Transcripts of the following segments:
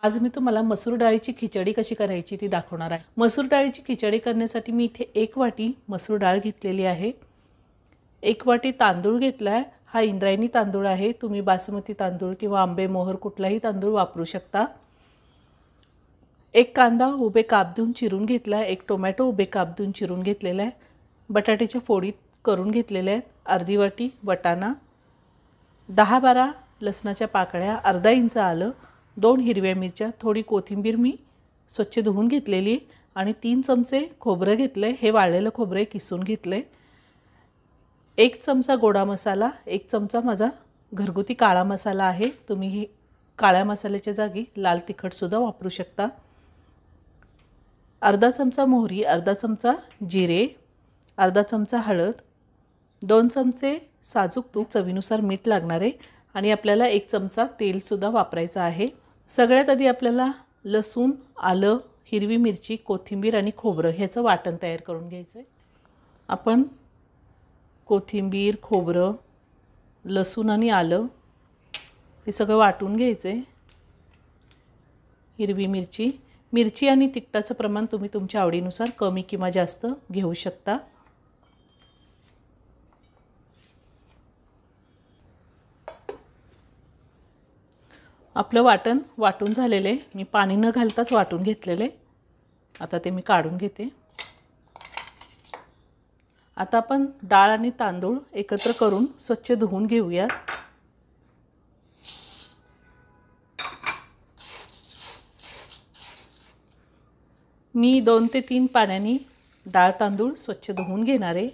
आज मी तुम्हाला मसूर डाळीची खिचडी कशी करायची ती दाखवणार आहे। मसूर डाळीची खिचडी करण्यासाठी मी इथे 1 वाटी मसूर डाळ घेतलेली आहे। 1 वाटी तांदूळ घेतलाय। हा इंद्रायणी तांदूळ आहे, तुम्ही बासमती तांदूळ किंवा आंबे मोहर कुठलाही तांदूळ वापरू शकता। 1 कांदा उभे काप देऊन चिरून घेतलाय। 1 टोमॅटो उभे काप देऊन चिरून घेतलेला आहे। बटाट्याच्या फोडी करून घेतलेल्या आहेत। अर्धी वाटी वाटाणा, 10-12 लसणाच्या पाकळ्या, अर्धा इंच आलं, 2 हिरव्या मिरच्या, थोडी कोथिंबीर मी स्वच्छ धुवून घेतलेली आणि 3 चमचे खोबरं घेतले। हे वाळलेलं खोबरे किसून घेतले। 1 चमचा गोडा मसाला, 1 चमचा माझा घरगुती काळा मसाला आहे, तुम्ही ही काळ्या मसाल्याच्या जागी लाल तिखट सुद्धा वापरू शकता। अर्धा चमचा मोहरी, अर्धा चमचा जिरे, अर्धा चमचा हळद, 2 चमचे साजूक तूप, चवीनुसार मीठ लागणार आहे आणि आपल्याला 1 चमचा तेल सुद्धा वापरायचं आहे। सगळ्यात आधी आपल्याला लसूण, आलं, हिरवी मिरची, कोथिंबीर आणि खोबरं ह्याचं वाटण तयार करून घ्यायचं आहे। आपण कोथिंबीर, खोबरं, लसूण आणि आलं हे सगळं वाटून घ्यायचं आहे। हिरवी मिरची आणि तिखटाचं प्रमाण तुम्ही तुमच्या आवडीनुसार कमी किंवा जास्त घेऊ शकता। आपलं वाटण वाटून झालेले, मी पाणी न घालताच वाटून घेतलेले। आता ते मी काढून घेते। आता आपण डाळ आणि तांदूळ एकत्र करून स्वच्छ धुवून घेऊया। मी 2 ते 3 पाण्याने डाळ तांदूळ स्वच्छ धुवून घेणार आहे।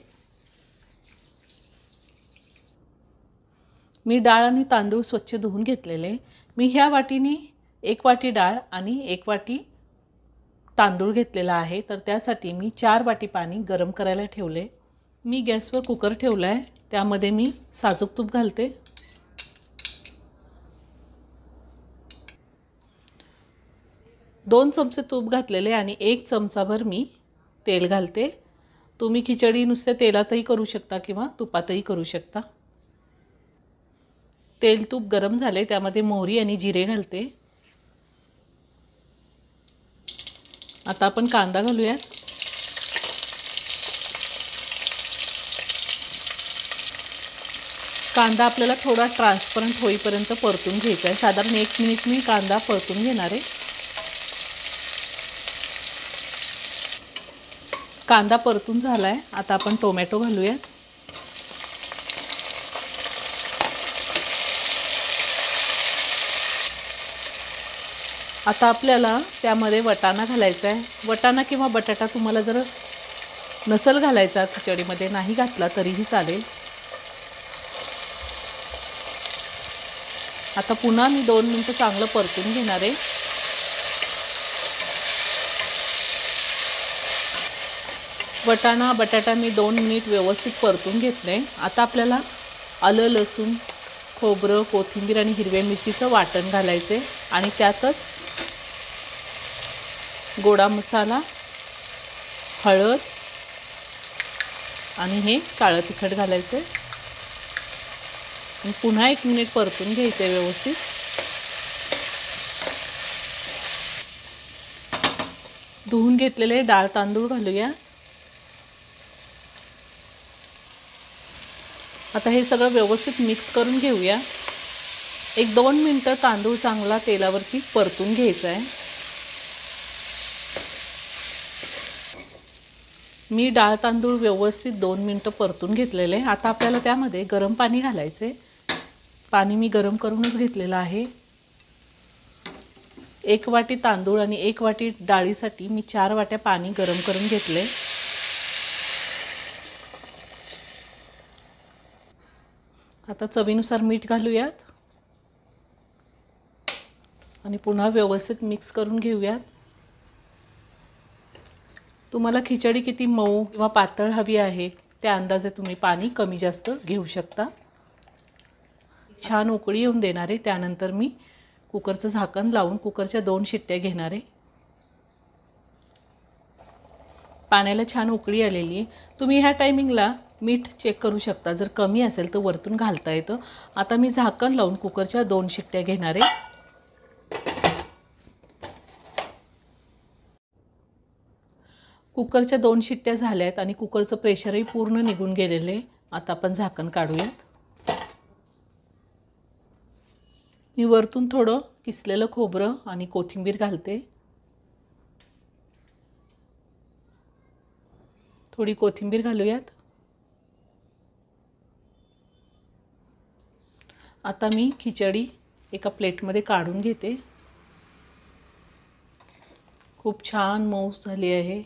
मी डाळ आणि तांदूळ स्वच्छ धुवून घेतलेले। मी ह्या वाटीने 1 वाटी डाळ आणि 1 वाटी तांदूळ घेतलेला आहे, तर त्यासाठी मी 4 वाटी पाणी गरम करायला ठेवले। मी गॅसवर कुकर ठेवलाय, त्यामध्ये मी साजूक तूप घालते। दोन चमचे तूप घातलेले आणि 1 चमचाभर मी तेल घालते। तुम्ही खिचडी नुसत्या तेलातही करू शकता किंवा तुपातही करू शकता। तेल तूप गरम झाले, त्यामध्ये मोहरी आणि जिरे घालते। आता आपण कांदा घालूया। कांदा आपल्याला थोडा ट्रान्सपरंट होईपर्यंत परतून घ्यायचा आहे। साधारण 1 मिनिट मी कांदा परतून घेणार आहे। कांदा परतून झालाय, आता आपण टोमॅटो घालूया। आता आपल्याला त्यामध्ये वाटाणा घालायचा आहे। वाटाणा किंवा बटाटा तुम्हाला जर नसेल घालायचा खिचडीमध्ये, नाही घातला तरीही चालेल। आता पुन्हा मी 2 मिनिटं चांगलं परतून घेणार आहे। वाटाणा बटाटा मी 2 मिनिट व्यवस्थित परतून घेतले। आता आपल्याला आलं, लसूण, खोबरं, कोथिंबीर आणि हिरव्या मिरचीचं वाटण घालायचे आणि त्यातच गोडा मसाला, हळद आणि हे काळं तिखट घालायचे आणि पुन्हा 1 मिनिट परतून घ्यायचे व्यवस्थित। धुवून घेतलेले डाळ तांदूळ घालूया। आता हे सगळं व्यवस्थित मिक्स करून घेऊया। 1-2 मिनिटं तांदूळ चांगला तेलावरती परतून घ्यायचा आहे। मी डाळ तांदूळ व्यवस्थित 2 मिनिटं परतून घेतलेले। आता आपल्याला त्यामध्ये गरम पाणी घालायचे। पाणी मी गरम करूनच घेतलेलं आहे। 1 वाटी तांदूळ आणि 1 वाटी डाळीसाठी मी 4 वाट्या पाणी गरम करून घेतले। आता चवीनुसार मीठ घालूयात आणि पुन्हा व्यवस्थित मिक्स करून घेऊयात। तुम्हाला खिचडी किती मऊ किंवा पातळ हवी आहे त्या अंदाजे तुम्ही पाणी कमी जास्त घेऊ शकता। छान उकळी येऊन देणार आहे, त्यानंतर मी कुकरचं झाकण लावून कुकरच्या 2 शिट्ट्या घेणार आहे। पाण्याला छान उकळी आलेली आहे। तुम्ही ह्या टायमिंगला मीठ चेक करू शकता, जर कमी असेल तर वरतून घालता येतं। आता मी झाकण लावून कुकरच्या 2 शिट्ट्या घेणार आहे। कुकरच्या 2 शिट्ट्या झाल्यात आणि कुकरचं प्रेशरही पूर्ण निघून गेलेलं आहे. आता आपण झाकण काढूयात. मी वरतून थोडं किसलेलं खोबरं आणि कोथिंबीर घालते. थोडी कोथिंबीर घालूयात. आता मी खिचडी एका प्लेटमध्ये काढून घेते. खूप छान मऊ झाली आहे.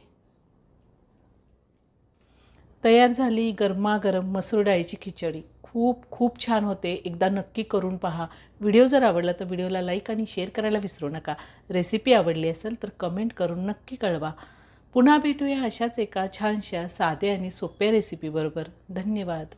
तयार झाली गरमागरम मसूर डाळीची खिचडी. खूप छान होते. एकदा नक्की करून पहा. व्हिडिओ जर आवडला तर व्हिडिओला लाईक आणि शेअर करायला विसरू नका. रेसिपी आवडली असेल तर कमेंट करून नक्की कळवा. पुन्हा भेटूया अशाच एका छानशा साध्या आणि सोप्या रेसिपीबरोबर. धन्यवाद.